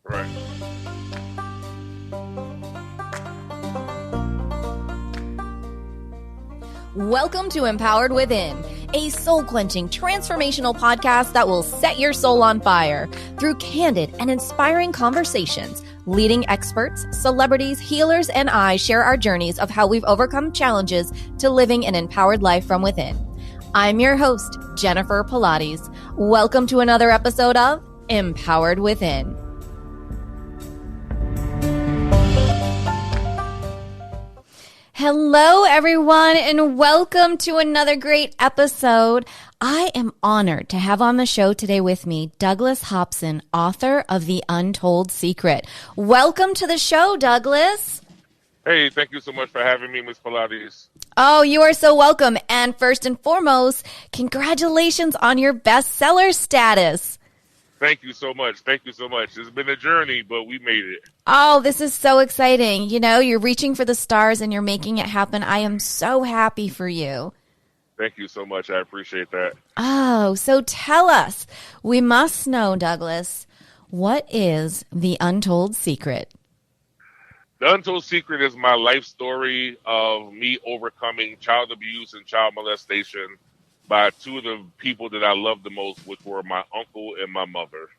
Right. Welcome to Empowered Within, a soul-quenching, transformational podcast that will set your soul on fire through candid and inspiring conversations. Leading experts, celebrities, healers, and I share our journeys of how we've overcome challenges to living an empowered life from within. I'm your host, Jennifer Pilates. Welcome to another episode of Empowered Within. Hello, everyone, and welcome to another great episode. I am honored to have on the show today with me Douglas Hopson, author of The Untold Secret. Welcome to the show, Douglas. Hey, thank you so much for having me, Ms. Pilates. Oh, you are so welcome. And first and foremost, congratulations on your bestseller status. Thank you so much. Thank you so much. It's been a journey, but we made it. Oh, this is so exciting. You know, you're reaching for the stars and you're making it happen. I am so happy for you. Thank you so much. I appreciate that. Oh, so tell us, we must know, Douglas, what is The Untold Secret? The Untold Secret is my life story of me overcoming child abuse and child molestation by two of the people that I love the most, which were my uncle and my mother,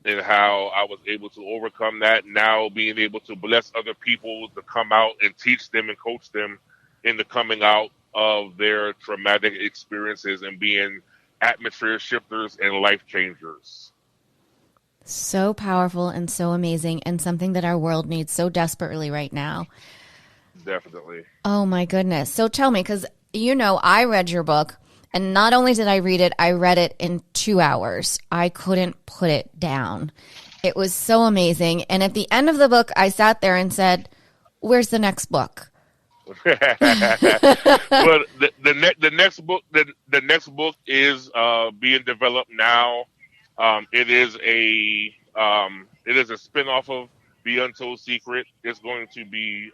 and how I was able to overcome that. Now being able to bless other people to come out and teach them and coach them in the coming out of their traumatic experiences and being atmosphere shifters and life changers. So powerful and so amazing, and something that our world needs so desperately right now. Definitely. Oh my goodness. So tell me, because you know, I read your book, and not only did I read it in 2 hours. I couldn't put it down. It was so amazing. And at the end of the book, I sat there and said, where's the next book? Well, the next book is being developed now. It is a spinoff of The Untold Secret. It's going to be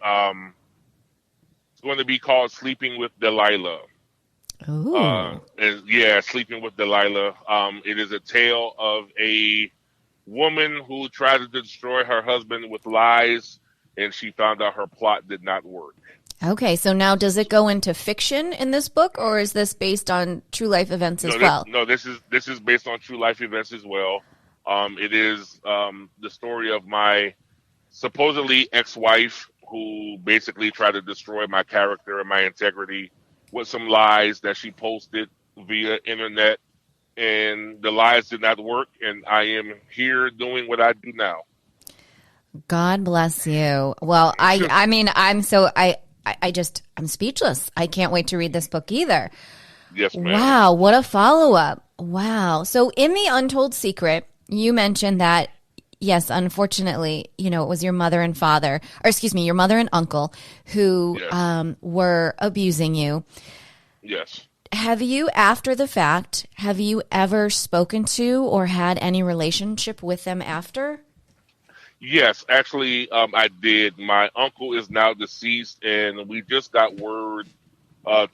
called Sleeping with Delilah. Ooh. Sleeping with Delilah. It is a tale of a woman who tried to destroy her husband with lies, and she found out her plot did not work. Okay, so now does it go into fiction in this book, or is this based on true life events as well? This is based on true life events as well. It is the story of my supposedly ex-wife who basically tried to destroy my character and my integrity with some lies that she posted via internet, and the lies did not work, and I am here doing what I do now. God bless you. Well, I'm speechless. I can't wait to read this book either. Yes, ma'am. Wow, what a follow-up. Wow. So in The Untold Secret, you mentioned that, yes, unfortunately, you know, it was your mother and uncle who were abusing you. Yes. Have you, after the fact, ever spoken to or had any relationship with them after? Yes, actually, I did. My uncle is now deceased, and we just got word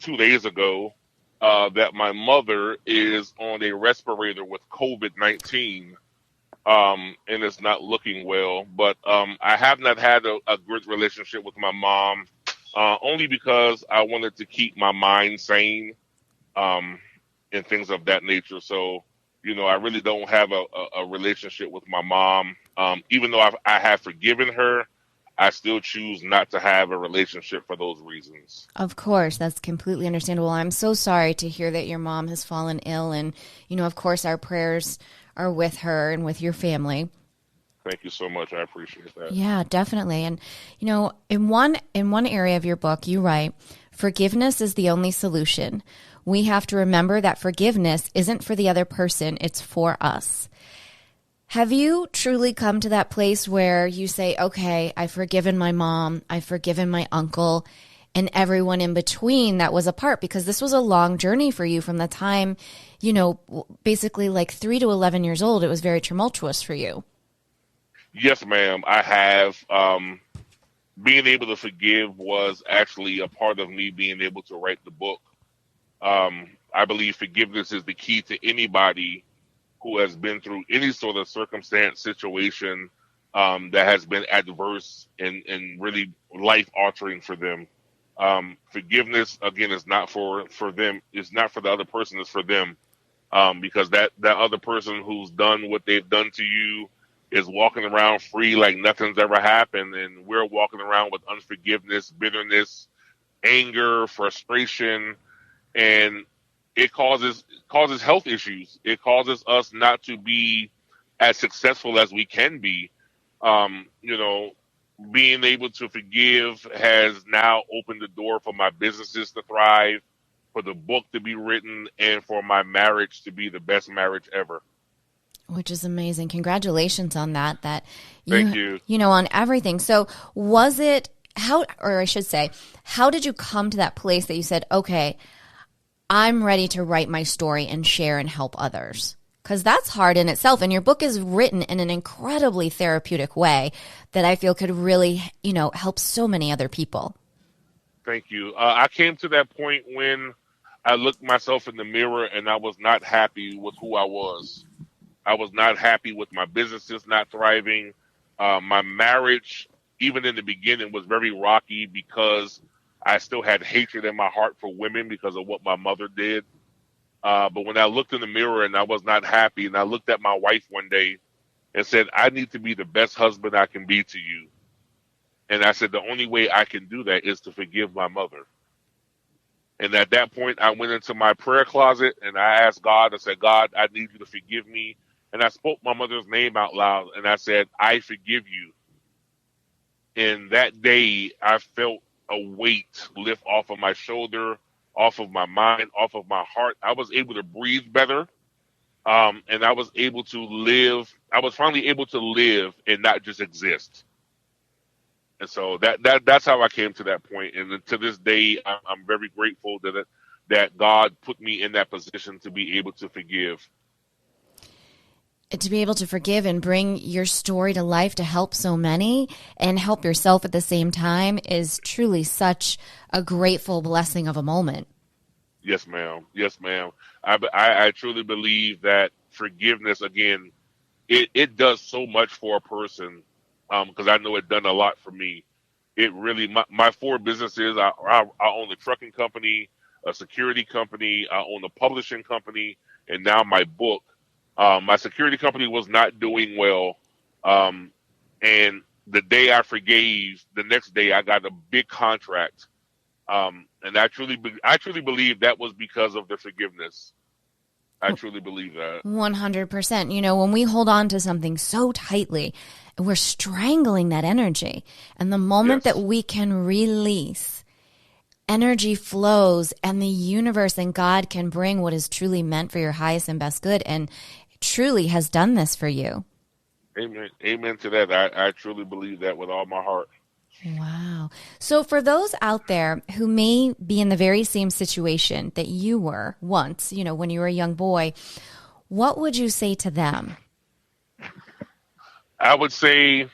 2 days ago that my mother is on a respirator with COVID-19, and it's not looking well. But I have not had a good relationship with my mom, only because I wanted to keep my mind sane and things of that nature. So, you know, I really don't have a relationship with my mom. Even though I have forgiven her, I still choose not to have a relationship for those reasons. Of course, that's completely understandable. I'm so sorry to hear that your mom has fallen ill, and, you know, of course, our prayers are with her and with your family. Thank you so much. I appreciate that. Yeah, definitely. And, you know, in one area of your book, you write, forgiveness is the only solution. We have to remember that forgiveness isn't for the other person, it's for us. Have you truly come to that place where you say, okay, I've forgiven my mom, I've forgiven my uncle, and everyone in between that was a part? Because this was a long journey for you from the time, you know, basically like 3 to 11 years old. It was very tumultuous for you. Yes, ma'am. I have. Being able to forgive was actually a part of me being able to write the book. I believe forgiveness is the key to anybody who has been through any sort of circumstance, situation that has been adverse and really life altering for them. Forgiveness again is not for them. It's not for the other person. It's for them, because that other person who's done what they've done to you is walking around free like nothing's ever happened, and we're walking around with unforgiveness, bitterness, anger, frustration, and it causes health issues. It causes us not to be as successful as we can be. You know, being able to forgive has now opened the door for my businesses to thrive, for the book to be written, and for my marriage to be the best marriage ever. Which is amazing. Congratulations on that. That Thank you. you know, on everything. So was it how, or I should say, how did you come to that place that you said, okay, I'm ready to write my story and share and help others? Because that's hard in itself. And your book is written in an incredibly therapeutic way that I feel could really, you know, help so many other people. Thank you. I came to that point when I looked myself in the mirror and I was not happy with who I was. I was not happy with my businesses not thriving. My marriage, even in the beginning, was very rocky because I still had hatred in my heart for women because of what my mother did. But when I looked in the mirror and I was not happy, and I looked at my wife one day and said, I need to be the best husband I can be to you. And I said, the only way I can do that is to forgive my mother. And at that point, I went into my prayer closet and I asked God, I said, God, I need you to forgive me. And I spoke my mother's name out loud and I said, I forgive you. And that day, I felt a weight lift off of my shoulder, off of my mind, off of my heart. I was able to breathe better. And I was able to live. I was finally able to live and not just exist. And so that's how I came to that point. And to this day, I'm very grateful that God put me in that position to be able to forgive. To be able to forgive and bring your story to life to help so many and help yourself at the same time is truly such a grateful blessing of a moment. Yes, ma'am. Yes, ma'am. I truly believe that forgiveness, again, it does so much for a person, because I know it done a lot for me. It really, my four businesses, I own a trucking company, a security company, I own a publishing company, and now my book. My security company was not doing well. And the day I forgave, the next day I got a big contract. And I truly believe that was because of the forgiveness. I truly believe that. 100%. You know, when we hold on to something so tightly, we're strangling that energy. And the moment that Yes. we can release, energy flows and the universe and God can bring what is truly meant for your highest and best good, and truly has done this for you. Amen. Amen to that. I truly believe that with all my heart. Wow. So for those out there who may be in the very same situation that you were once, you know, when you were a young boy, what would you say to them? I would say,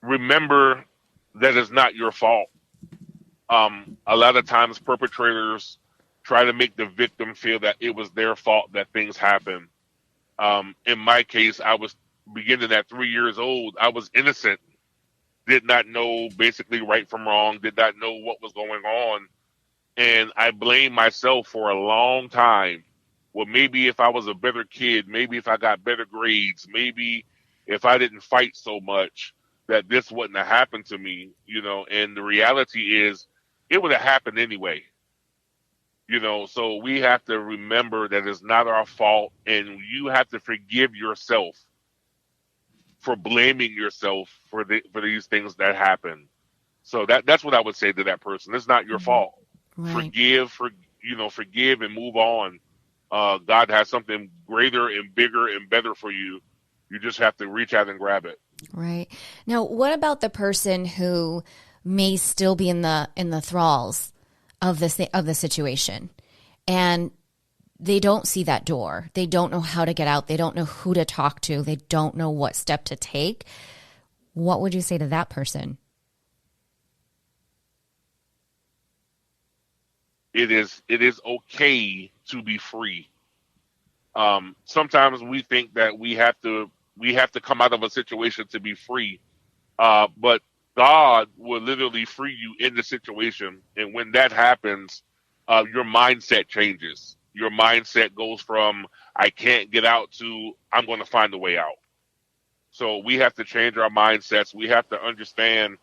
remember that it's not your fault. A lot of times perpetrators try to make the victim feel that it was their fault that things happen. In my case, I was beginning at 3 years old. I was innocent, did not know basically right from wrong, did not know what was going on. And I blamed myself for a long time. Well, maybe if I was a better kid, maybe if I got better grades, maybe if I didn't fight so much, that this wouldn't have happened to me, you know. And the reality is, it would have happened anyway, you know. So we have to remember that it's not our fault, and you have to forgive yourself for blaming yourself for these things that happen. So that's what I would say to that person. It's not your fault. Right. Forgive and move on. God has something greater and bigger and better for you. You just have to reach out and grab it. Right. Now, what about the person who may still be in the thralls of the situation, and they don't see that door. They don't know how to get out. They don't know who to talk to. They don't know what step to take. What would you say to that person? It is okay to be free. Sometimes we think that we have to come out of a situation to be free, but God will literally free you in the situation. And when that happens, your mindset changes. Your mindset goes from "I can't get out" to "I'm going to find a way out." So we have to change our mindsets. We have to understand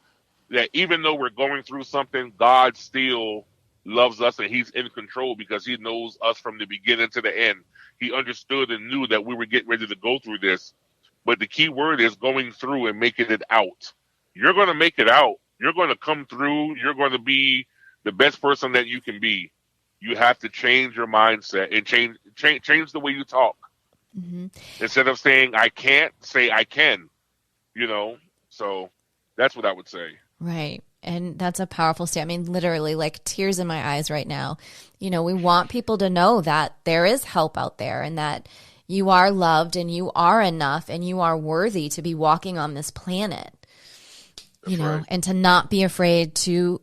that even though we're going through something, God still loves us and He's in control because He knows us from the beginning to the end. He understood and knew that we were getting ready to go through this. But the key word is going through and making it out. You're going to make it out. You're going to come through. You're going to be the best person that you can be. You have to change your mindset and change the way you talk. Hmm. Instead of saying I can't, say I can. You know, so that's what I would say. Right. And that's a powerful statement. I mean, literally, like tears in my eyes right now. You know, we want people to know that there is help out there and that you are loved and you are enough and you are worthy to be walking on this planet, That's right. and to not be afraid to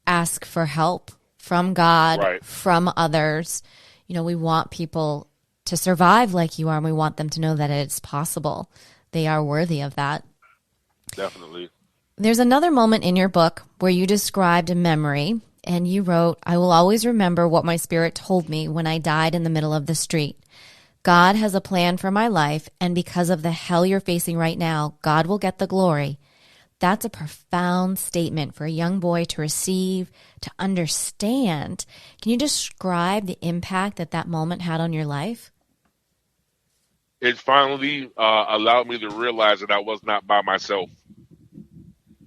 ask for help from God, Right. from others. You know, we want people to survive like you are, and we want them to know that it's possible. They are worthy of that. Definitely. There's another moment in your book where you described a memory and you wrote, "I will always remember what my spirit told me when I died in the middle of the street. God has a plan for my life, and because of the hell you're facing right now, God will get the glory." That's a profound statement for a young boy to receive, to understand. Can you describe the impact that that moment had on your life? It finally allowed me to realize that I was not by myself.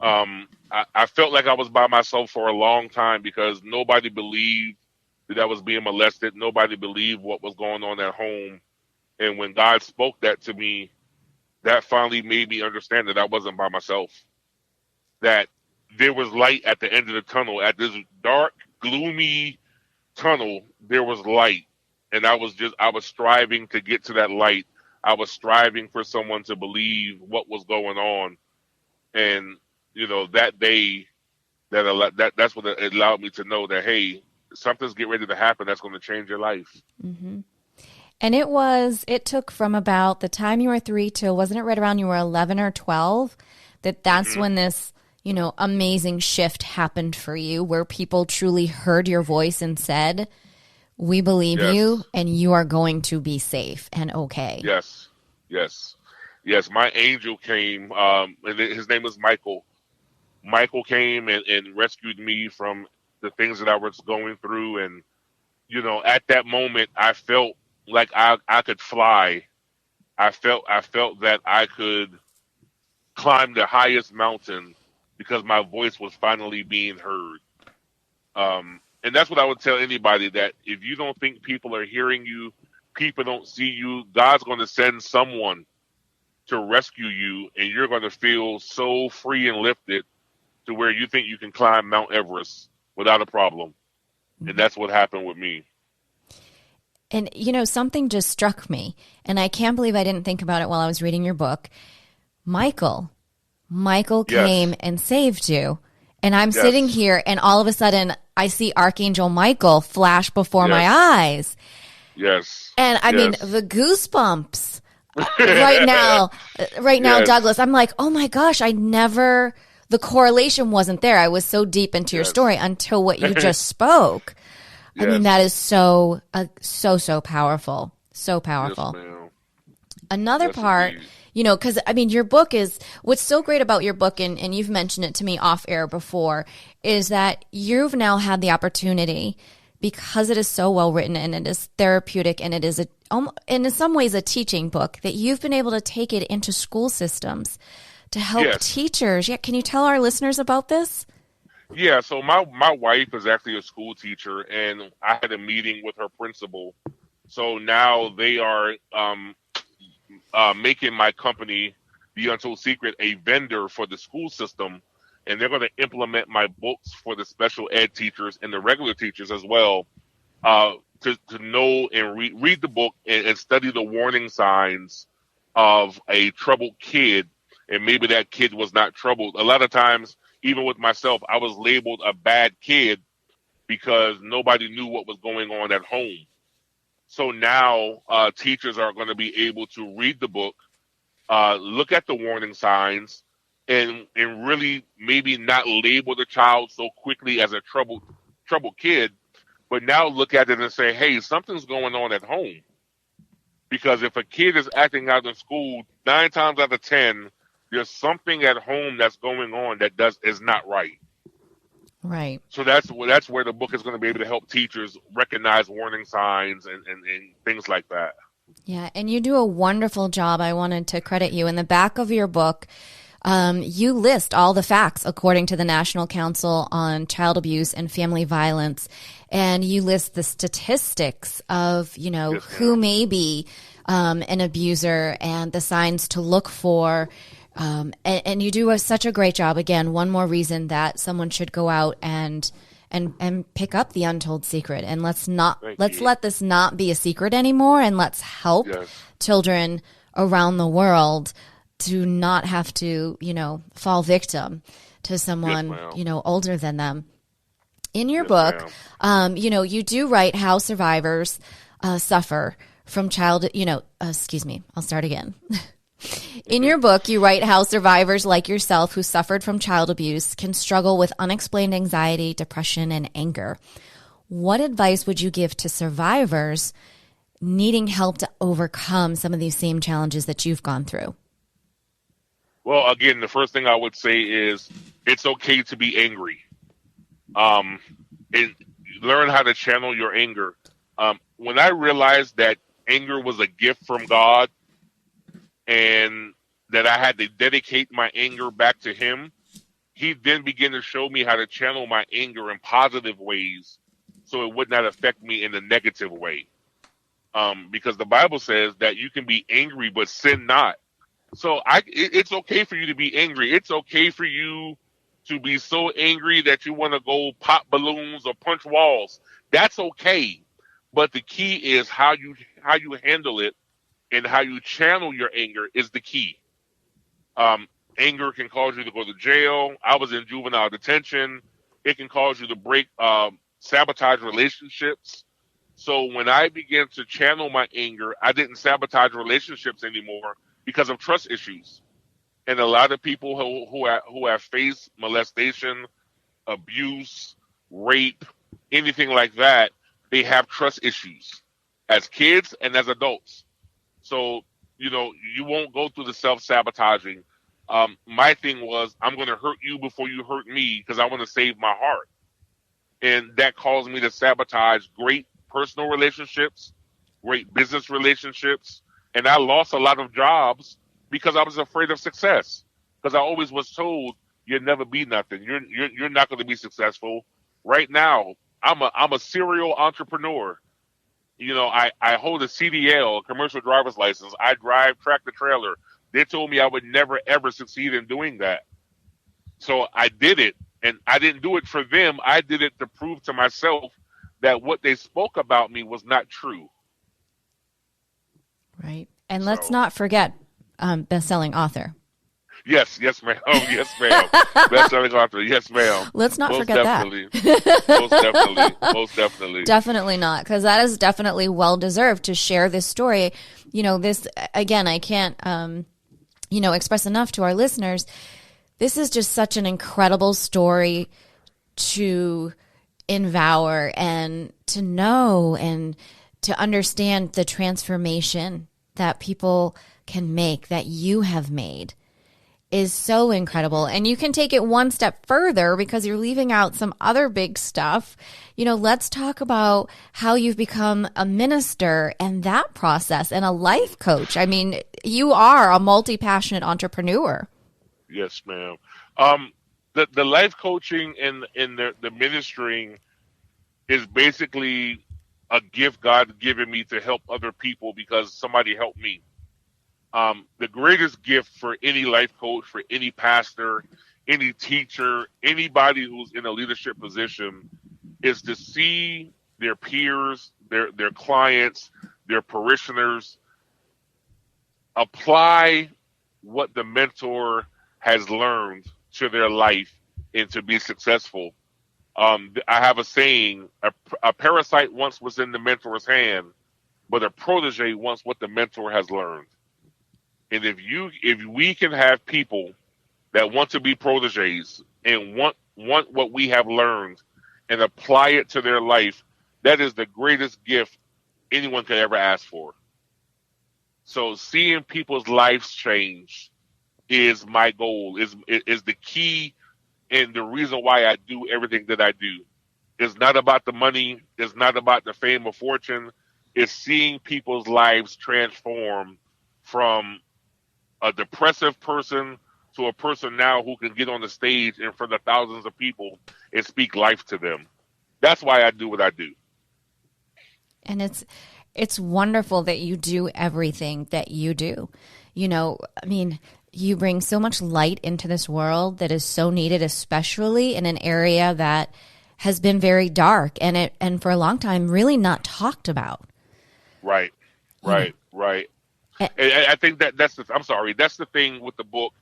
I felt like I was by myself for a long time because nobody believed that I was being molested. Nobody believed what was going on at home. And when God spoke that to me, that finally made me understand that I wasn't by myself. That there was light at the end of the tunnel. At this dark, gloomy tunnel, there was light. And I was striving to get to that light. I was striving for someone to believe what was going on. And, that day, that's what it allowed me to know that, hey, something's getting ready to happen that's going to change your life. Hmm. And it took from about the time you were 3 to, wasn't it right around you were 11 or 12, that's Hmm. when this, amazing shift happened for you where people truly heard your voice and said, "We believe you Yes, and you are going to be safe and okay." yes, yes, yes. My angel came, and his name was Michael. Michael came and rescued me from the things that I was going through. And, at that moment, I felt like I could fly. I felt that I could climb the highest mountain because my voice was finally being heard. And that's what I would tell anybody, that if you don't think people are hearing you, people don't see you, God's going to send someone to rescue you, and you're going to feel so free and lifted to where you think you can climb Mount Everest without a problem. And that's what happened with me. And, something just struck me, and I can't believe I didn't think about it while I was reading your book. Michael. Michael came Yes, and saved you. And I'm sitting yes, here, and all of a sudden, I see Archangel Michael flash before my yes, eyes. yes, And I mean, yes, the goosebumps right now, yes, Douglas, I'm like, oh my gosh, the correlation wasn't there. I was so deep into your story yes, until what you just spoke. I mean, that yes, is so powerful. So yes, powerful. ma'am. Another Yes, part, indeed. because I mean, your book is what's so great about your book, and you've mentioned it to me off air before, is that you've now had the opportunity, because it is so well written and it is therapeutic and it is and in some ways a teaching book, that you've been able to take it into school systems to help Yes. teachers. Yeah, can you tell our listeners about this? Yeah, so my wife is actually a school teacher, and I had a meeting with her principal. So now they are making my company, the Untold Secret, a vendor for the school system, and they're going to implement my books for the special ed teachers and the regular teachers as well, to know and read the book and study the warning signs of a troubled kid, and maybe that kid was not troubled. A lot of times, even with myself, I was labeled a bad kid because nobody knew what was going on at home. So now teachers are going to be able to read the book, look at the warning signs, and really maybe not label the child so quickly as a troubled kid, but now look at it and say, hey, something's going on at home. Because if a kid is acting out in school, 9 times out of 10, there's something at home that's going on that is not right. Right. So that's where the book is going to be able to help teachers recognize warning signs and things like that. Yeah, and you do a wonderful job. I wanted to credit you. In the back of your book, you list all the facts according to the National Council on Child Abuse and Family Violence, and you list the statistics of, Yes, who ma'am. may be an abuser and the signs to look for. And you do such a great job. Again, one more reason that someone should go out and pick up the Untold Secret. And let's Thank you. let this not be a secret anymore, and let's help Yes. children around the world to not have to, fall victim to Yes, someone, ma'am. older than them. In your Yes, book, ma'am. you do write how survivors suffer from child, excuse me, I'll start again. In your book, you write how survivors like yourself who suffered from child abuse can struggle with unexplained anxiety, depression, and anger. What advice would you give to survivors needing help to overcome some of these same challenges that you've gone through? Well, again, the first thing I would say is it's okay to be angry. Um, and learn how to channel your anger. When I realized that anger was a gift from God and that I had to dedicate my anger back to Him, He then began to show me how to channel my anger in positive ways so it would not affect me in a negative way. Because the Bible says that you can be angry but sin not. So it's okay for you to be angry. It's okay for you to be so angry that you want to go pop balloons or punch walls. That's okay. But the key is how you handle it and how you channel your anger is the key. Anger can cause you to go to jail. I was in juvenile detention. It can cause you to sabotage relationships. So when I began to channel my anger, I didn't sabotage relationships anymore because of trust issues. And a lot of people who have faced molestation, abuse, rape, anything like that, they have trust issues as kids and as adults. So, you won't go through the self-sabotaging. My thing was, I'm going to hurt you before you hurt me because I want to save my heart. And that caused me to sabotage great personal relationships, great business relationships. And I lost a lot of jobs because I was afraid of success. Because I always was told, you'll never be nothing. You're not going to be successful. Right now, I'm a serial entrepreneur. I hold a CDL, a commercial driver's license. I drive tractor trailer. They told me I would never, ever succeed in doing that. So I did it. And I didn't do it for them. I did it to prove to myself that what they spoke about me was not true. Right. And let's So, not forget best-selling author. yes, ma'am. Oh, yes, ma'am. Best-selling author. Yes, ma'am. Let's not Most forget that. definitely. Most definitely. Most definitely. Definitely not, because that is definitely well-deserved to share this story. This, again, I can't, express enough to our listeners. This is just such an incredible story to envour and to know and to understand the transformation that people can make, that you have made, is so incredible. And you can take it one step further because you're leaving out some other big stuff. Let's talk about how you've become a minister and that process and a life coach. I mean, you are a multi-passionate entrepreneur. Yes, ma'am. The life coaching and the ministering is basically a gift God given me to help other people because somebody helped me. The greatest gift for any life coach, for any pastor, any teacher, anybody who's in a leadership position is to see their peers, their clients, their parishioners apply what the mentor has learned to their life and to be successful. I have a saying, a parasite once was in the mentor's hand, but a protege wants what the mentor has learned. And if we can have people that want to be proteges and want what we have learned and apply it to their life, that is the greatest gift anyone could ever ask for. So seeing people's lives change is my goal, is the key and the reason why I do everything that I do. It's not about the money, it's not about the fame or fortune. It's seeing people's lives transform from a depressive person to a person now who can get on the stage in front of thousands of people and speak life to them. That's why I do what I do. And it's wonderful that you do everything that you do. You know, I mean, you bring so much light into this world that is so needed, especially in an area that has been very dark and for a long time really not talked about. Right. And I think that's I'm sorry, that's the thing with the book,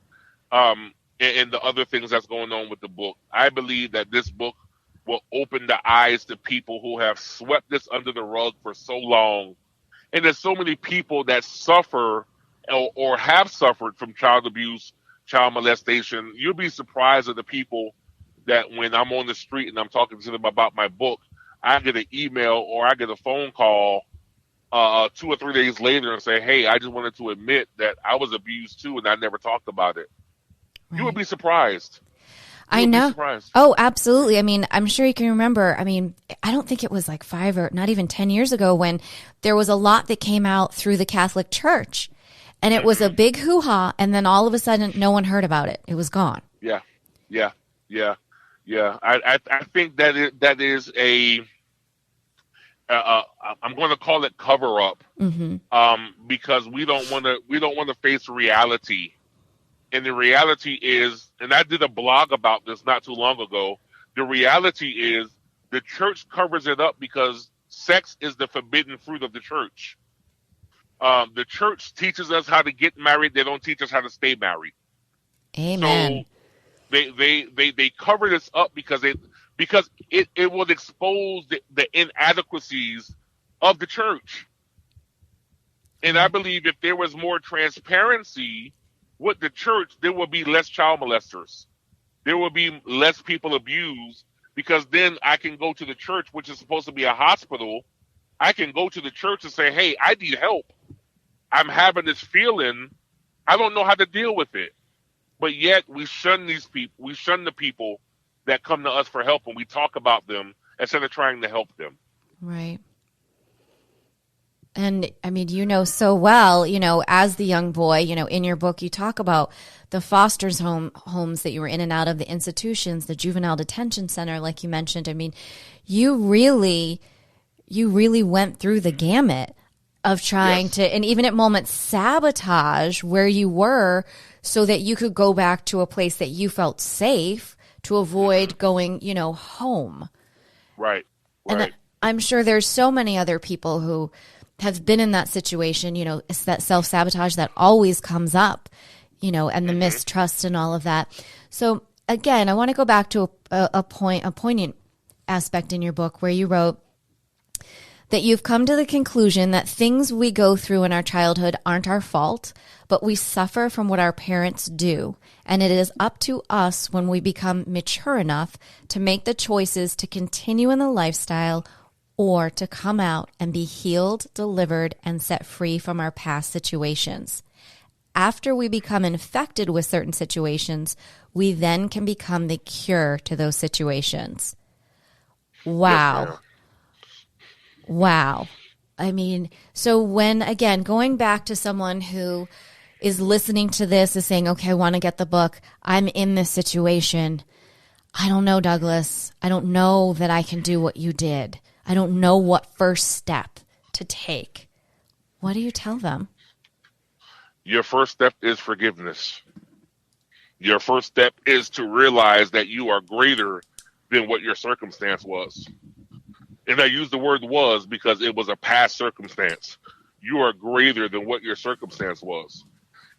and the other things that's going on with the book. I believe that this book will open the eyes to people who have swept this under the rug for so long. And there's so many people that suffer or have suffered from child abuse, child molestation. You'll be surprised at the people that when I'm on the street and I'm talking to them about my book, I get an email or I get a phone call 2 or 3 days later and say, hey, I just wanted to admit that I was abused too and I never talked about it. Right. You would be surprised. I know. Oh, absolutely. I mean, I'm sure you can remember. I mean, I don't think it was like 5 or not even 10 years ago when there was a lot that came out through the Catholic Church and it was a big hoo-ha. And then all of a sudden, no one heard about it. It was gone. Yeah. I think that is a, I'm going to call it cover up, because we don't want to face reality. And the reality is, and I did a blog about this not too long ago, the reality is the church covers it up because sex is the forbidden fruit of the church. The church teaches us how to get married. They don't teach us how to stay married. Amen. So they cover this up because it will expose the inadequacies of the church. And I believe if there was more transparency with the church, there will be less child molesters. There will be less people abused, because then I can go to the church, which is supposed to be a hospital. I can go to the church and say, hey, I need help. I'm having this feeling. I don't know how to deal with it. But yet we shun these people. We shun the people that come to us for help, and we talk about them instead of trying to help them. Right. And I mean, you know so well, you know, as the young boy, you know, in your book, you talk about the foster's homes that you were in and out of, the institutions, the juvenile detention center, like you mentioned. I mean, you really went through the gamut of trying to, and even at moments, sabotage where you were so that you could go back to a place that you felt safe to avoid going, you know, home. Right. And I'm sure there's so many other people who have been in that situation, you know, it's that self-sabotage that always comes up, you know, and the mistrust and all of that. So again, I want to go back to a poignant aspect in your book where you wrote that you've come to the conclusion that things we go through in our childhood aren't our fault, but we suffer from what our parents do. And it is up to us when we become mature enough to make the choices to continue in the lifestyle or to come out and be healed, delivered, and set free from our past situations. After we become infected with certain situations, we then can become the cure to those situations. Wow. Yes, wow. I mean, so when, again, going back to someone who is listening to this, is saying, okay, I want to get the book, I'm in this situation. I don't know, Douglas. I don't know that I can do what you did. I don't know what first step to take. What do you tell them? Your first step is forgiveness. Your first step is to realize that you are greater than what your circumstance was. And I use the word was because it was a past circumstance. You are greater than what your circumstance was.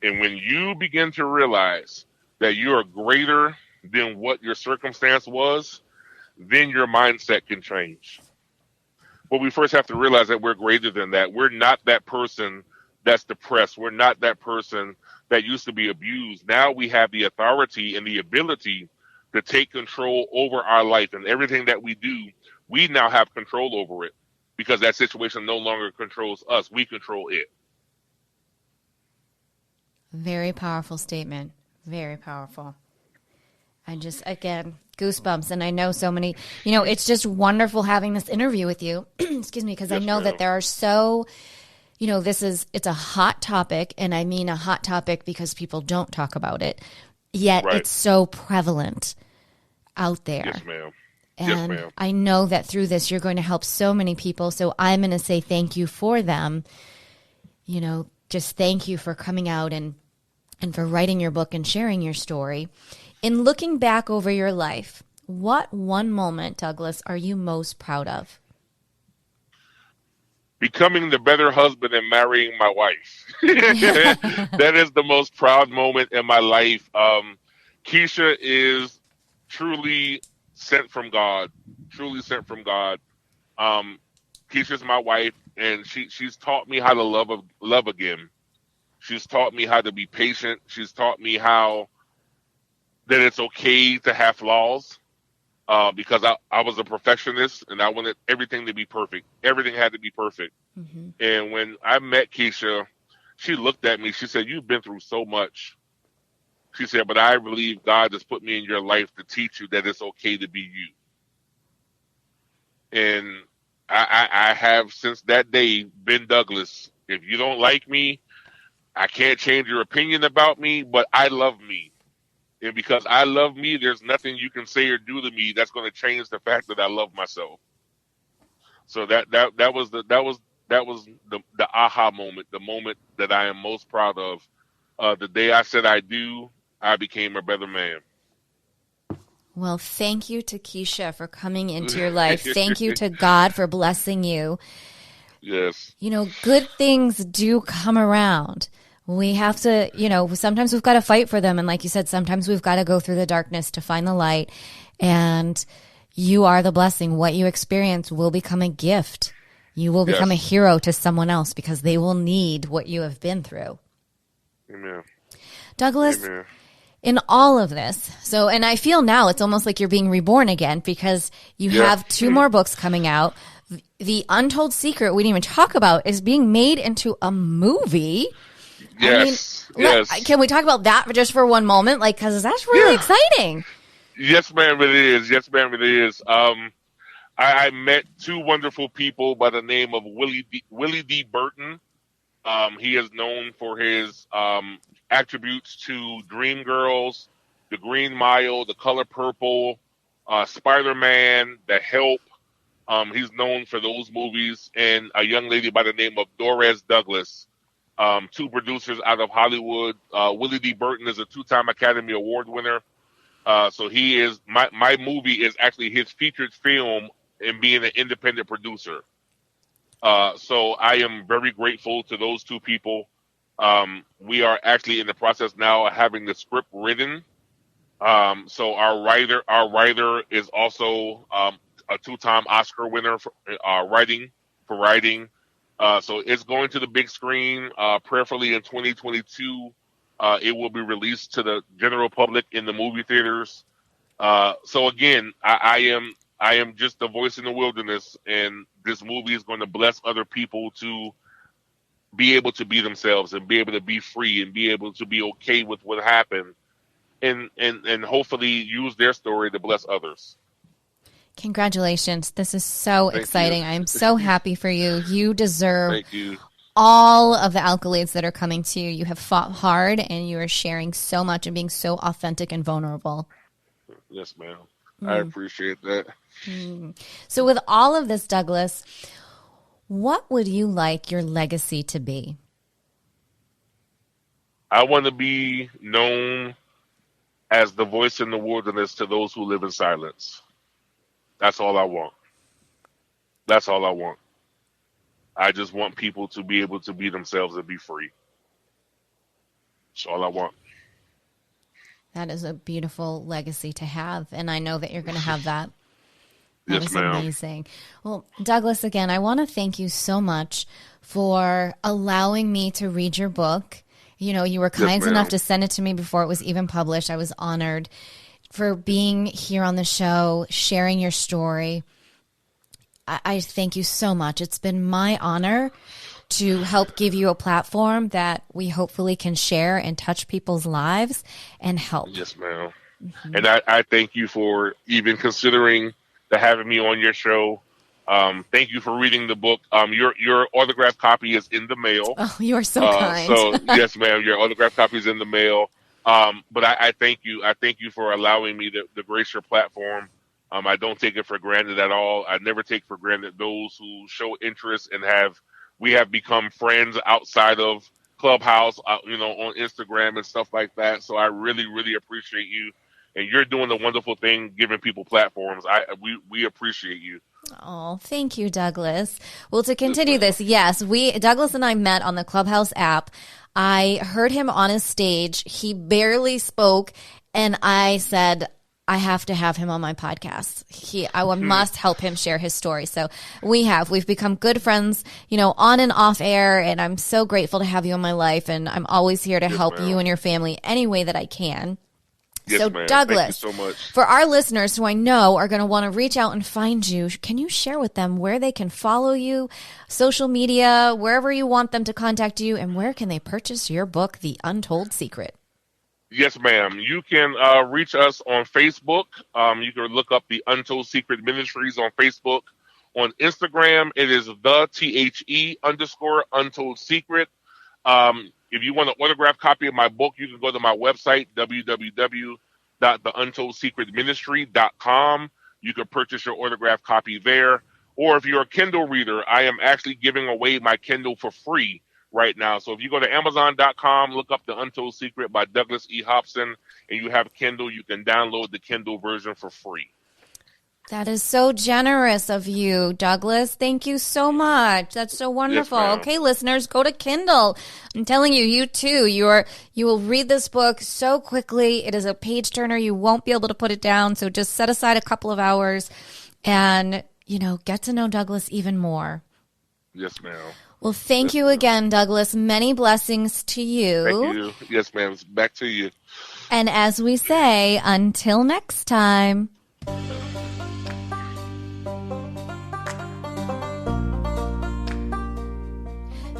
And when you begin to realize that you are greater than what your circumstance was, then your mindset can change. But we first have to realize that we're greater than that. We're not that person that's depressed. We're not that person that used to be abused. Now we have the authority and the ability to take control over our life, and everything that we do, we now have control over it because that situation no longer controls us. We control it. Very powerful statement. Very powerful. I just, again, goosebumps. And I know so many, it's just wonderful having this interview with you. Excuse me, because I know that there are so, it's a hot topic. And I mean a hot topic because people don't talk about it. Yet it's so prevalent out there. Yes, ma'am. And I know that through this, you're going to help so many people. So I'm going to say thank you for them. Just thank you for coming out and for writing your book and sharing your story. In looking back over your life, what one moment, Douglas, are you most proud of? Becoming the better husband and marrying my wife. That is the most proud moment in my life. Keisha is truly sent from God. Truly sent from God. Keisha's my wife, and she's taught me how to love again. She's taught me how to be patient. She's taught me how that it's okay to have flaws, because I was a perfectionist and I wanted everything to be perfect. Everything had to be perfect. Mm-hmm. And when I met Keisha, she looked at me. She said, "You've been through so much." She said, "But I believe God has put me in your life to teach you that it's okay to be you." And I have since that day been Douglas. If you don't like me, I can't change your opinion about me, but I love me. And because I love me, there's nothing you can say or do to me that's going to change the fact that I love myself. So that was the aha moment, the moment that I am most proud of. The day I said I do, I became a better man. Well, thank you to Keisha for coming into your life. Thank you to God for blessing you. Yes. Good things do come around. We have to, sometimes we've got to fight for them. And like you said, sometimes we've got to go through the darkness to find the light. And you are the blessing. What you experience will become a gift. You will become a hero to someone else because they will need what you have been through. Amen. Douglas, Amen. In all of this, and I feel now it's almost like you're being reborn again because you have 2 more books coming out. The Untold Secret, we didn't even talk about, is being made into a movie. Yes. Can we talk about that just for one moment? Because that's really exciting. Yes, ma'am, it is. Yes, ma'am, it is. I met 2 wonderful people by the name of Willie D. Burton. He is known for his attributes to Dreamgirls, The Green Mile, The Color Purple, Spider-Man, The Help. He's known for those movies. And a young lady by the name of Doris Douglas. 2 producers out of Hollywood. Willie D. Burton is a 2-time Academy Award winner. So he is my movie is actually his featured film in being an independent producer. So I am very grateful to those 2 people. We are actually in the process now of having the script written. So our writer is also a 2-time Oscar winner for writing. So it's going to the big screen, prayerfully in 2022. It will be released to the general public in the movie theaters. So again, I am just the voice in the wilderness, and this movie is going to bless other people to be able to be themselves and be able to be free and be able to be okay with what happened, and hopefully use their story to bless others. Congratulations. This is so exciting. I'm so happy for you. You deserve all of the accolades that are coming to you. You have fought hard and you are sharing so much and being so authentic and vulnerable. Yes, ma'am. I appreciate that. So with all of this, Douglas, what would you like your legacy to be? I want to be known as the voice in the wilderness to those who live in silence. That's all I want. That's all I want. I just want people to be able to be themselves and be free. That's all I want. That is a beautiful legacy to have, and I know that you're going to have that. That Yes, is ma'am. amazing. Well, Douglas, again, I want to thank you so much for allowing me to read your book. You know, you were Yes, kind enough ma'am. to send it to me before it was even published. I was honored for being here on the show, sharing your story. I thank you so much. It's been my honor to help give you a platform that we hopefully can share and touch people's lives and help. Yes, ma'am. And I thank you for even considering to having me on your show. Thank you for reading the book. Your autographed copy is in the mail. Oh, you are so kind. So yes, ma'am, your autographed copy is in the mail. But I thank you. I thank you for allowing me to grace your platform. I don't take it for granted at all. I never take for granted those who show interest and we have become friends outside of Clubhouse, on Instagram and stuff like that. So I really, really appreciate you. And you're doing a wonderful thing, giving people platforms. We appreciate you. Oh, thank you, Douglas. Well, to continue this, yes, Douglas and I met on the Clubhouse app. I heard him on his stage. He barely spoke, and I said, I have to have him on my podcast. I must help him share his story. So we've become good friends, on and off air, and I'm so grateful to have you in my life, and I'm always here to help you and your family any way that I can. Yes, So ma'am. Douglas, Thank you so much. for our listeners who I know are going to want to reach out and find you, can you share with them where they can follow you, social media, wherever you want them to contact you, and where can they purchase your book, The Untold Secret? Yes, ma'am. You can reach us on Facebook. You can look up the Untold Secret Ministries on Facebook. On Instagram, it is _Untold Secret. If you want an autographed copy of my book, you can go to my website, www.theuntoldSecretMinistry.com. You can purchase your autographed copy there. Or if you're a Kindle reader, I am actually giving away my Kindle for free right now. So if you go to Amazon.com, look up The Untold Secret by Douglas E. Hopson, and you have Kindle, you can download the Kindle version for free. That is so generous of you, Douglas. Thank you so much. That's so wonderful. Yes, ma'am. Okay, listeners, go to Kindle. I'm telling you, you too. You will read this book so quickly. It is a page turner. You won't be able to put it down. So just set aside a couple of hours and, get to know Douglas even more. Yes, ma'am. Well, thank you again, Douglas. Many blessings to you. Thank you. Yes, ma'am. Back to you. And as we say, until next time.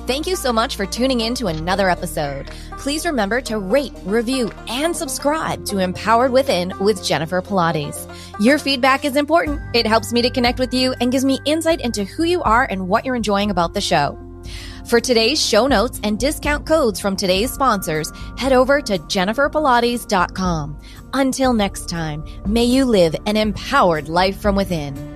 Thank you so much for tuning in to another episode. Please remember to rate, review, and subscribe to Empowered Within with Jennifer Pilates. Your feedback is important. It helps me to connect with you and gives me insight into who you are and what you're enjoying about the show. For today's show notes and discount codes from today's sponsors, head over to jenniferpilates.com. Until next time, may you live an empowered life from within.